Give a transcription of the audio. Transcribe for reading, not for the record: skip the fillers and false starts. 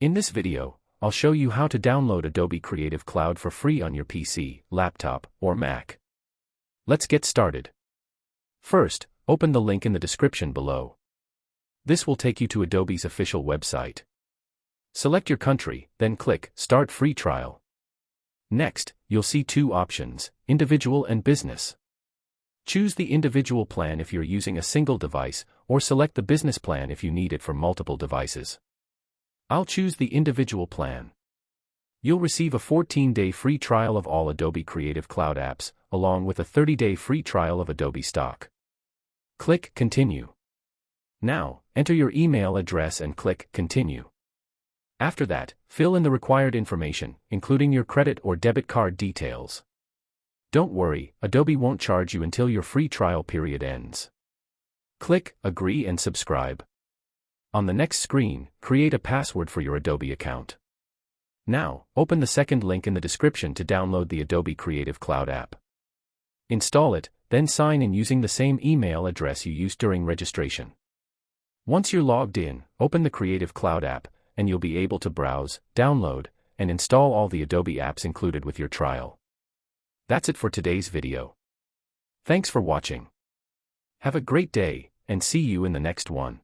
In this video, I'll show you how to download Adobe Creative Cloud for free on your PC, laptop, or Mac. Let's get started. First, open the link in the description below. This will take you to Adobe's official website. Select your country, then click Start Free Trial. Next, you'll see two options, Individual and Business. Choose the individual plan if you're using a single device, or select the business plan if you need it for multiple devices. I'll choose the individual plan. You'll receive a 14-day free trial of all Adobe Creative Cloud apps, along with a 30-day free trial of Adobe stock. Click Continue. Now, enter your email address and click Continue. After that, fill in the required information, including your credit or debit card details. Don't worry, Adobe won't charge you until your free trial period ends. Click Agree and subscribe. On the next screen, create a password for your Adobe account. Now, open the second link in the description to download the Adobe Creative Cloud app. Install it, then sign in using the same email address you used during registration. Once you're logged in, open the Creative Cloud app, and you'll be able to browse, download, and install all the Adobe apps included with your trial. That's it for today's video. Thanks for watching. Have a great day, and see you in the next one.